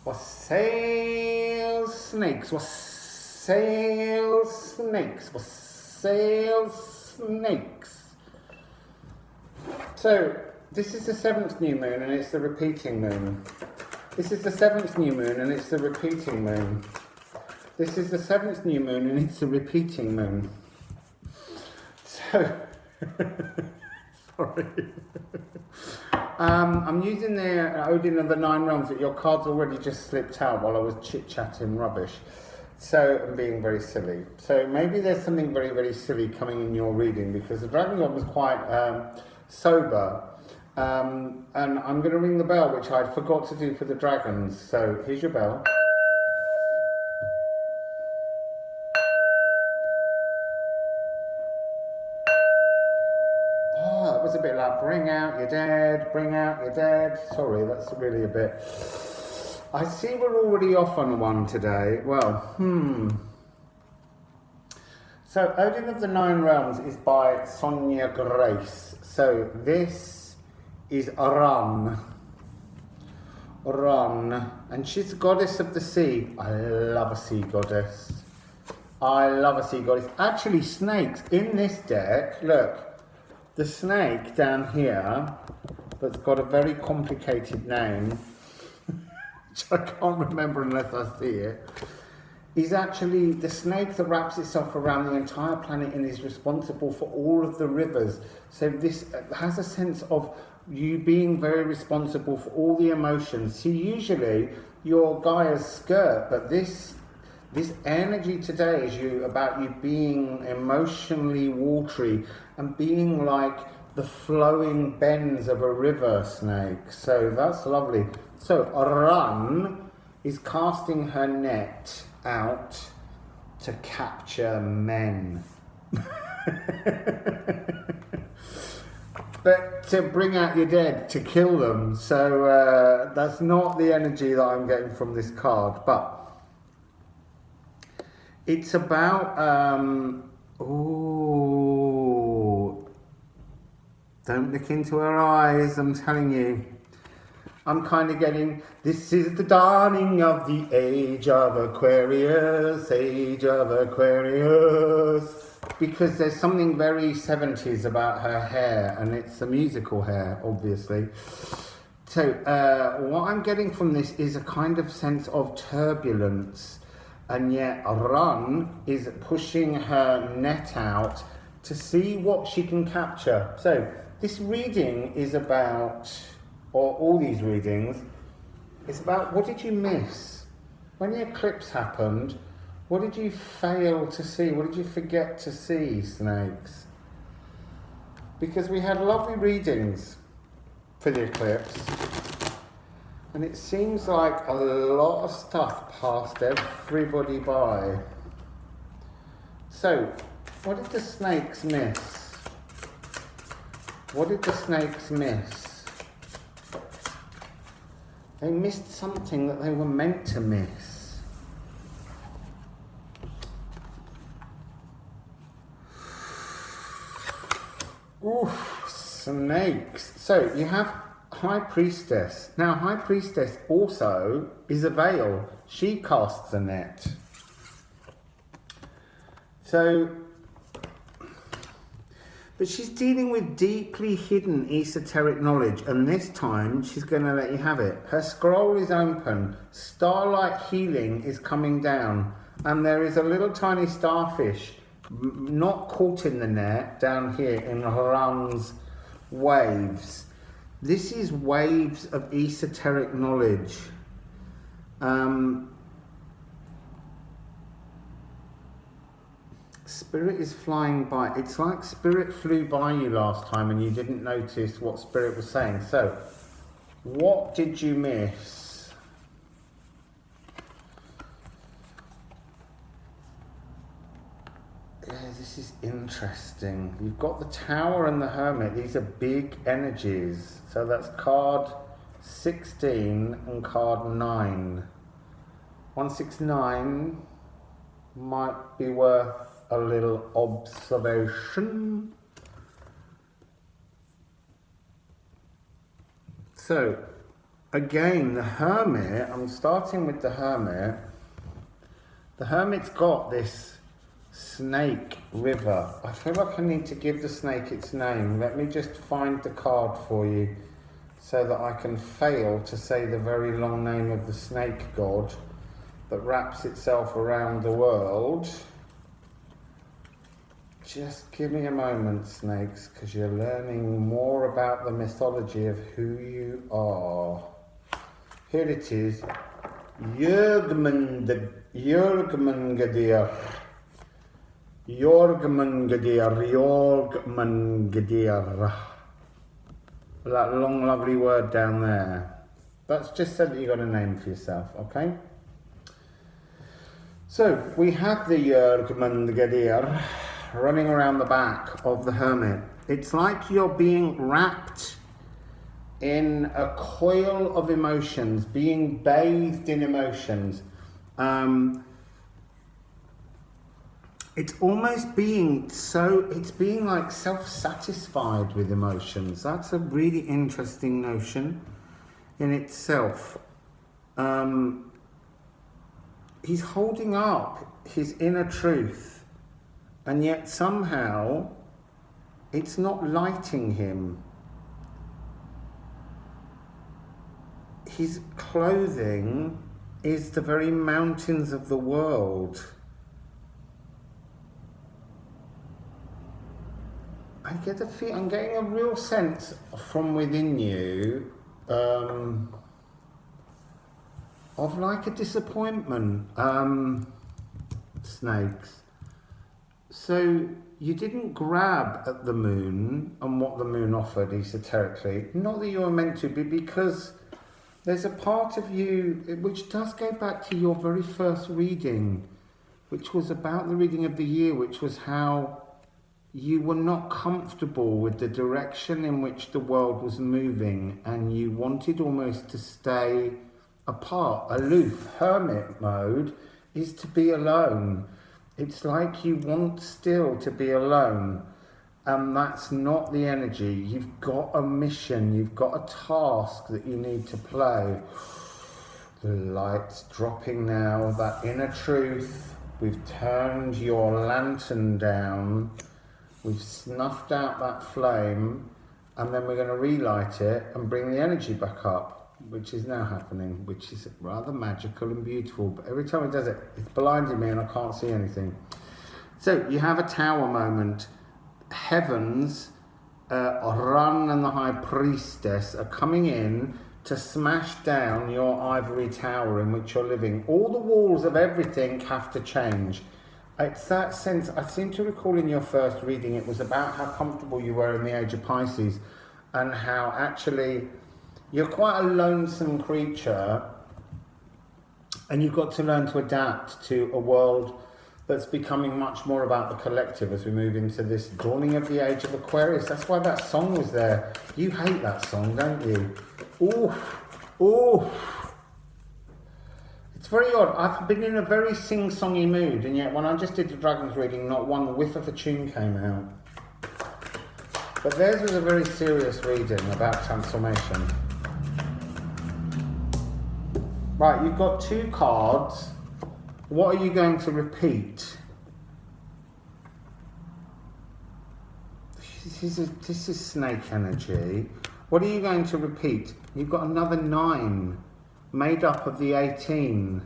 Wassail snakes, wassail snakes, wassail snakes. So, this is the 7th new moon and it's the repeating moon. This is the 7th new moon and it's the repeating moon. This is the 7th new moon and it's the repeating moon. So, sorry. I'm using the Odin of the 9 realms, but your cards already just slipped out while I was chit-chatting rubbish. So, I'm being very silly. So, maybe there's something very, very silly coming in your reading because the Dragon God was quite sober. And I'm going to ring the bell, which I forgot to do for the dragons. So, here's your bell. Oh, it was a bit like, bring out your dead, bring out your dead. Sorry, that's really a bit... I see we're already off on one today. Well, So, Odin of the 9 Realms is by Sonja Grace. So, this is Run, and she's the goddess of the sea. I love a sea goddess. I love a sea goddess. Actually, snakes in this deck. Look, the snake down here that's got a very complicated name, which I can't remember unless I see it, is actually the snake that wraps itself around the entire planet and is responsible for all of the rivers. So this has a sense of you being very responsible for all the emotions. See, usually you're Gaia's skirt, but this energy today is about you being emotionally watery and being like the flowing bends of a river snake. So that's lovely. So Run is casting her net out to capture men. But to bring out your dead, to kill them. So that's not the energy that I'm getting from this card. But it's about... ooh, don't look into her eyes, I'm telling you. I'm kind of getting... This is the dawning of the age of Aquarius, age of Aquarius. Because there's something very 70s about her hair, and it's a musical hair, obviously. So what I'm getting from this is a kind of sense of turbulence, and yet Run is pushing her net out to see what she can capture. So this reading is about, or all these readings, it's about what did you miss? When the eclipse happened, what did you fail to see? What did you forget to see, snakes? Because we had lovely readings for the eclipse, and it seems like a lot of stuff passed everybody by. So, what did the snakes miss? What did the snakes miss? They missed something that they were meant to miss. Oof, snakes. So you have High Priestess. Now High Priestess also is a veil. She casts a net. So, but she's dealing with deeply hidden esoteric knowledge, and this time she's going to let you have it. Her scroll is open. Starlight healing is coming down, and there is a little tiny starfish not caught in the net down here in Ran's waves. This is waves of esoteric knowledge. Spirit is flying by. It's like Spirit flew by you last time and you didn't notice what Spirit was saying. So, what did you miss? This is interesting. You've got the Tower and the Hermit. These are big energies. So that's card 16 and card 9. 169 might be worth a little observation. So, again, the Hermit, I'm starting with the Hermit. The Hermit's got this snake river. I feel like I need to give the snake its name. Let me just find the card for you so that I can fail to say the very long name of the snake god that wraps itself around the world. Just give me a moment, snakes, because you're learning more about the mythology of who you are. Here it is. Jörgmungadir. That long, lovely word down there. That's just so that you got a name for yourself, okay? So, we have the Jörgmungadir running around the back of the Hermit. It's like you're being wrapped in a coil of emotions, being bathed in emotions. It's almost being it's being like self-satisfied with emotions. That's a really interesting notion in itself. He's holding up his inner truth, and yet somehow it's not lighting him. His clothing is the very mountains of the world. I'm getting a real sense from within you of like a disappointment, snakes. So you didn't grab at the moon and what the moon offered esoterically, not that you were meant to, but because there's a part of you which does go back to your very first reading, which was about the reading of the year, which was how you were not comfortable with the direction in which the world was moving, and you wanted almost to stay apart, aloof. Hermit mode is to be alone. It's like you want still to be alone, and that's not the energy. You've got a mission, you've got a task that you need to play. The light's dropping now, that inner truth. We've turned your lantern down. We've snuffed out that flame, and then we're going to relight it and bring the energy back up, which is now happening, which is rather magical and beautiful. But every time it does it, it's blinding me and I can't see anything. So you have a tower moment. Heavens, Run and the High Priestess are coming in to smash down your ivory tower in which you're living. All the walls of everything have to change. It's that sense. I seem to recall in your first reading it was about how comfortable you were in the age of Pisces, and how actually you're quite a lonesome creature, and you've got to learn to adapt to a world that's becoming much more about the collective as we move into this dawning of the age of Aquarius. That's why that song was there. You hate that song, don't you? Ooh. It's very odd. I've been in a very sing-songy mood, and yet when I just did the Dragons reading, not one whiff of a tune came out. But theirs was a very serious reading about transformation. Right, you've got two cards. What are you going to repeat? This is snake energy. What are you going to repeat? You've got another 9. Made up of the 18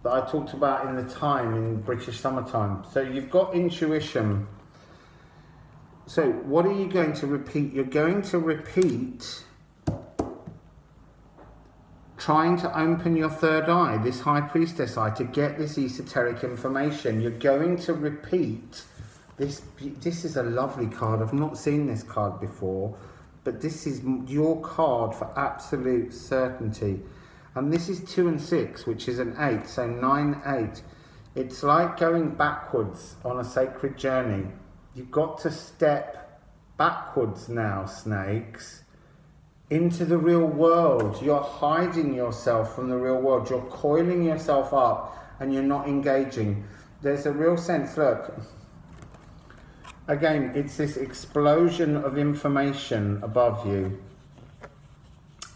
that I talked about in the time in British summertime. So you've got intuition. So what are you going to repeat? You're going to repeat trying to open your third eye, this High Priestess eye, to get this esoteric information. You're going to repeat this. This is a lovely card. I've not seen this card before, but this is your card for absolute certainty. And this is 2 and 6, which is an 8, so 9, 8. It's like going backwards on a sacred journey. You've got to step backwards now, snakes, into the real world. You're hiding yourself from the real world. You're coiling yourself up and you're not engaging. There's a real sense, look, again, it's this explosion of information above you.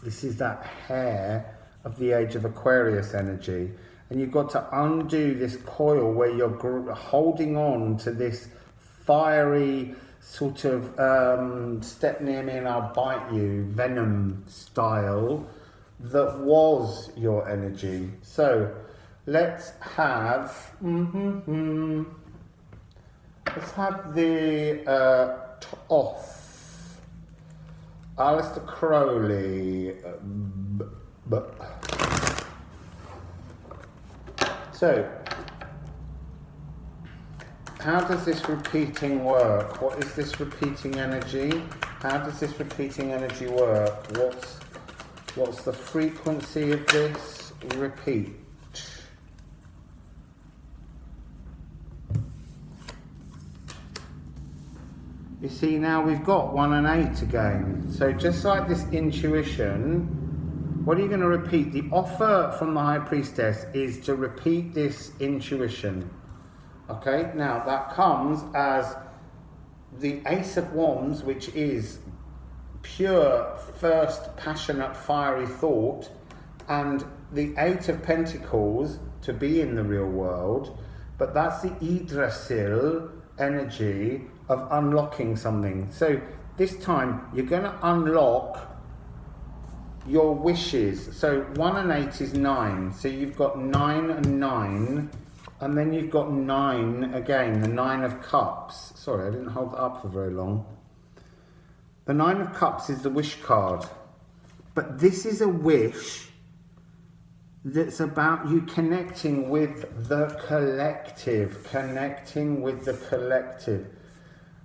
This is that hair of the age of Aquarius energy. And you've got to undo this coil where you're holding on to this fiery sort of step near me and I'll bite you venom style that was your energy. So let's have let's have the Thoth, Aleister Crowley. So how does this repeating work? What is this repeating energy? How does this repeating energy work? What's the frequency of this repeat? You see, now we've got 1 and 8 again. So just like this intuition, what are you going to repeat? The offer from the High Priestess is to repeat this intuition. Okay, now that comes as the Ace of Wands, which is pure, first, passionate, fiery thought, and the Eight of Pentacles to be in the real world, but that's the Yggdrasil energy of unlocking something. So this time you're going to unlock your wishes. So 1 and 8 is 9. So you've got 9 and 9. And then you've got 9 again, the 9 of Cups. Sorry, I didn't hold that up for very long. The 9 of Cups is the wish card. But this is a wish that's about you connecting with the collective. Connecting with the collective.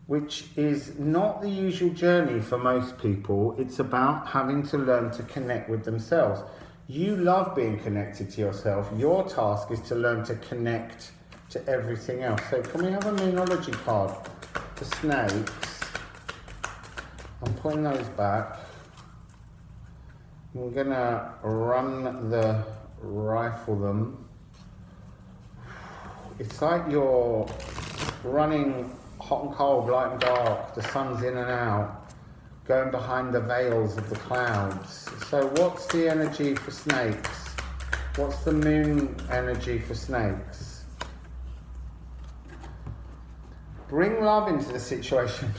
Which is not the usual journey for most people. It's about having to learn to connect with themselves. You love being connected to yourself. Your task is to learn to connect to everything else. So can we have a Moonology card for snakes? I'm putting those back. I'm gonna rifle them. It's like you're running hot and cold, light and dark. The sun's in and out, going behind the veils of the clouds. So what's the energy for snakes? What's the moon energy for snakes? Bring love into the situation.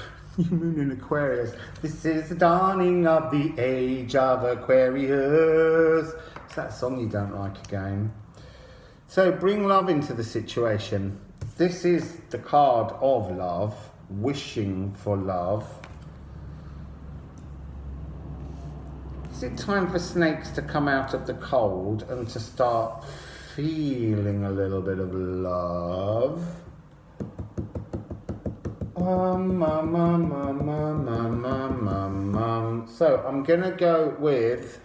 Moon in Aquarius. This is the dawning of the age of Aquarius. It's that song you don't like again. So bring love into the situation. This is the card of love, wishing for love. Is it time for snakes to come out of the cold and to start feeling a little bit of love? So I'm gonna go with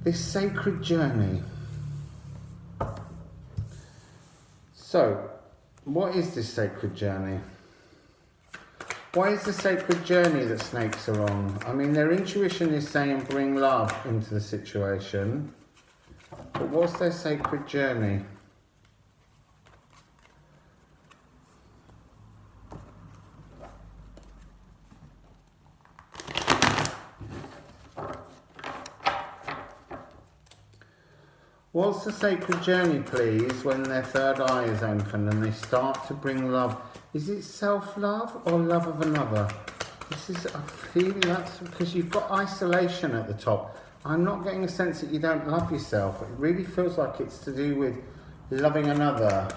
this sacred journey. So, what is this sacred journey? What is the sacred journey that snakes are on? I mean, their intuition is saying bring love into the situation. But what's their sacred journey? What's the sacred journey, please, when their third eye is open and they start to bring love? Is it self-love or love of another? This is, I feel that's because you've got isolation at the top. I'm not getting a sense that you don't love yourself. It really feels like it's to do with loving another.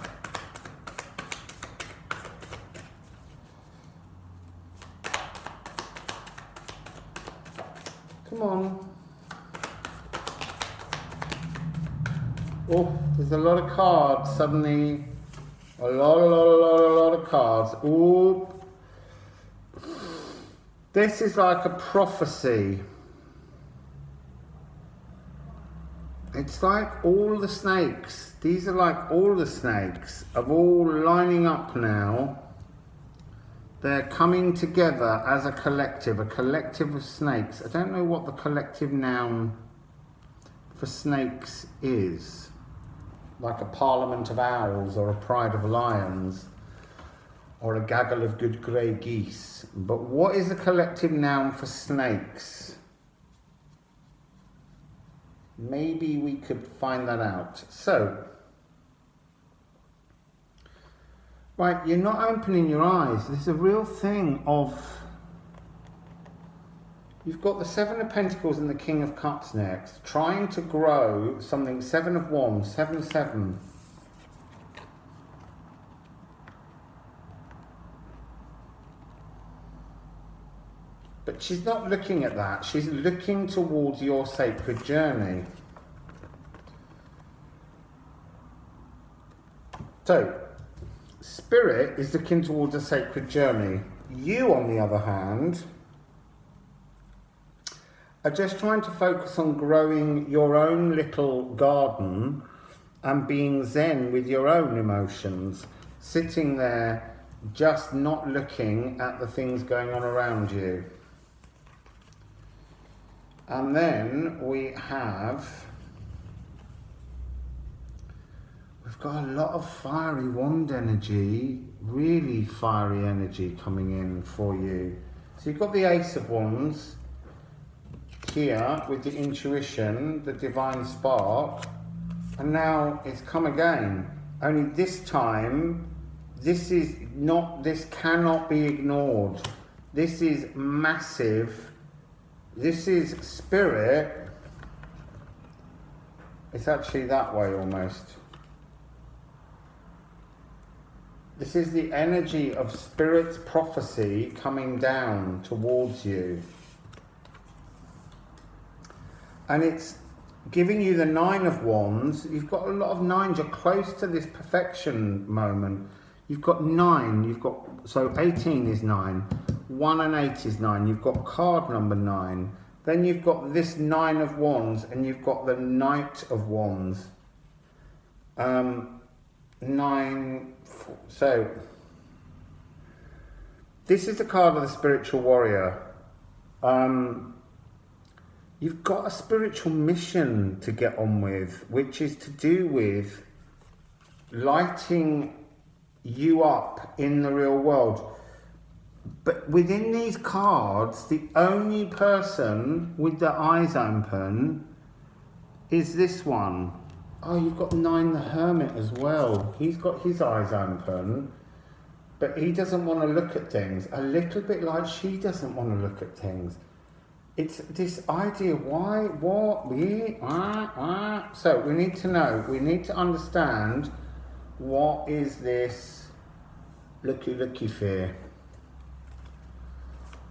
Come on. Oh, there's a lot of cards suddenly. A lot of cards. Ooh. This is like a prophecy. It's like all the snakes. These are like all the snakes are all lining up now. They're coming together as a collective of snakes. I don't know what the collective noun for snakes is. Like a parliament of owls or a pride of lions. or a gaggle of good grey geese. But what is a collective noun for snakes? Maybe we could find that out. So, right, you're not opening your eyes. There's a real thing of, you've got the Seven of Pentacles and the King of Cups next, trying to grow something, Seven of Wands, 7-7. But she's not looking at that. She's looking towards your sacred journey. So, Spirit is looking towards a sacred journey. You, on the other hand, are just trying to focus on growing your own little garden and being zen with your own emotions, sitting there just not looking at the things going on around you. And then we've got a lot of fiery wand energy, really fiery energy coming in for you. So you've got the Ace of Wands here with the intuition, the divine spark, and now it's come again. Only this time, this cannot be ignored. This is massive. This is spirit. It's actually that way almost. This is the energy of spirit's prophecy coming down towards you. And it's giving you the Nine of Wands. You've got a lot of nines. You're close to this perfection moment. You've got 9. So 18 is 9. 1 and 8 is 9. You've got card number 9. Then you've got this 9 of Wands, and you've got the Knight of Wands. 9. So this is the card of the spiritual warrior. You've got a spiritual mission to get on with, which is to do with lighting you up in the real world. But within these cards, the only person with their eyes open is this one. Oh, you've got 9 the Hermit as well. He's got his eyes open, but he doesn't want to look at things. A little bit like she doesn't want to look at things. It's this idea, why, what, So we need to know, we need to understand, what is this looky fear?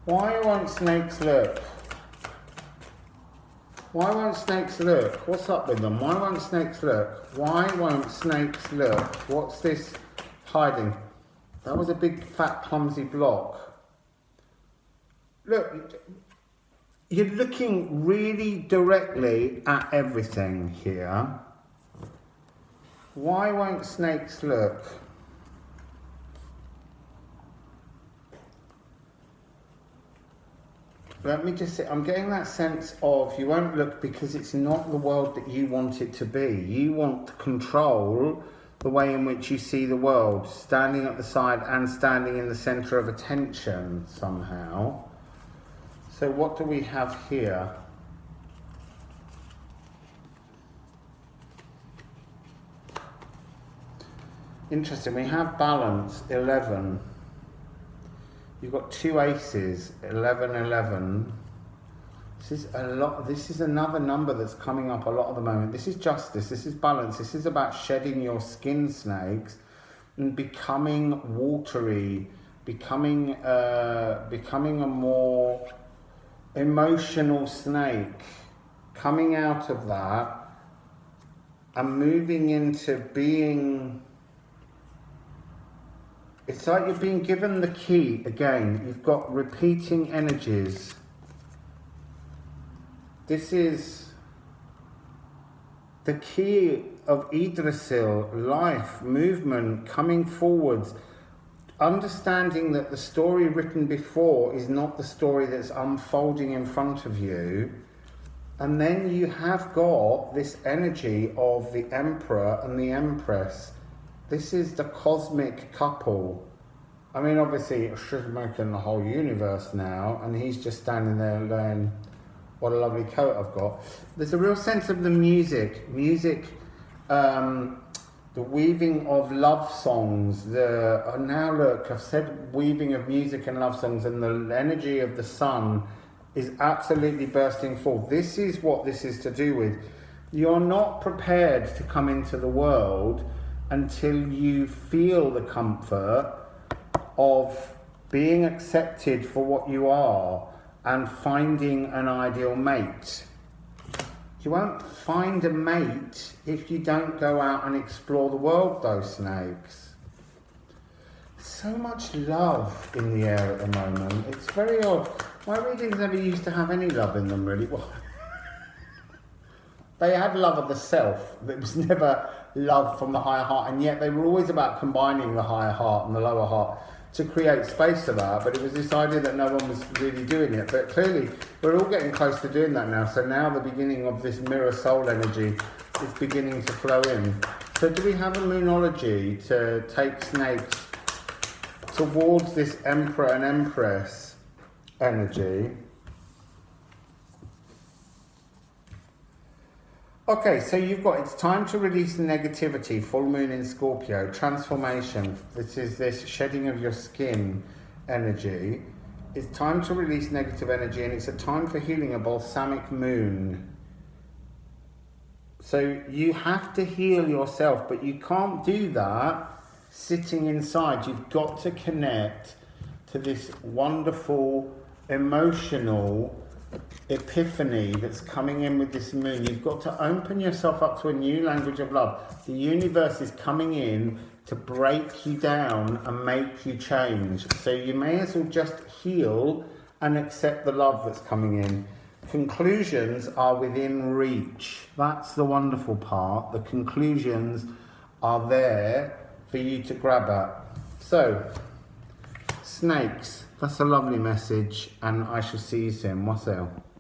Why won't snakes look? Why won't snakes look? What's up with them? Why won't snakes look? Why won't snakes look? What's this hiding? That was a big, fat, clumsy block. Look, you're looking really directly at everything here. Why won't snakes look? Let me just say, I'm getting that sense of you won't look because it's not the world that you want it to be. You want to control the way in which you see the world, standing at the side and standing in the centre of attention somehow. So what do we have here? Interesting, we have balance, 11. You've got 2 aces, 11, 11. This is a lot. This is another number that's coming up a lot at the moment. This is justice, this is balance. This is about shedding your skin, snakes, and becoming watery, becoming a more emotional snake, coming out of that and moving into being. It's like you're being given the key again. You've got repeating energies. This is the key of Yggdrasil, life, movement, coming forwards, understanding that the story written before is not the story that's unfolding in front of you. And then you have got this energy of the Emperor and the Empress. This is the cosmic couple. I mean, obviously, she's making the whole universe now, and he's just standing there going, what a lovely coat I've got. There's a real sense of the music, the weaving of love songs, now look, I've said weaving of music and love songs, and the energy of the sun is absolutely bursting forth. This is what this is to do with. You're not prepared to come into the world until you feel the comfort of being accepted for what you are and finding an ideal mate. You won't find a mate if you don't go out and explore the world, though, snakes. So much love in the air at the moment. It's very odd. My readings never used to have any love in them, really. Well, they had love of the self. It was never love from the higher heart, and yet they were always about combining the higher heart and the lower heart to create space for that. But it was this idea that no one was really doing it. But clearly, we're all getting close to doing that now. So now the beginning of this mirror soul energy is beginning to flow in. So do we have a moonology to take snakes towards this emperor and empress energy? Okay, so you've got, it's time to release the negativity, full moon in Scorpio, transformation. This is this shedding of your skin energy. It's time to release negative energy, and it's a time for healing, a balsamic moon. So you have to heal yourself, but you can't do that sitting inside. You've got to connect to this wonderful, emotional epiphany that's coming in with this moon. You've got to open yourself up to a new language of love. The universe is coming in to break you down and make you change. So you may as well just heal and accept the love that's coming in. Conclusions are within reach. That's the wonderful part. The conclusions are there for you to grab at. So, snakes, that's a lovely message, and I shall see you soon. Marcela.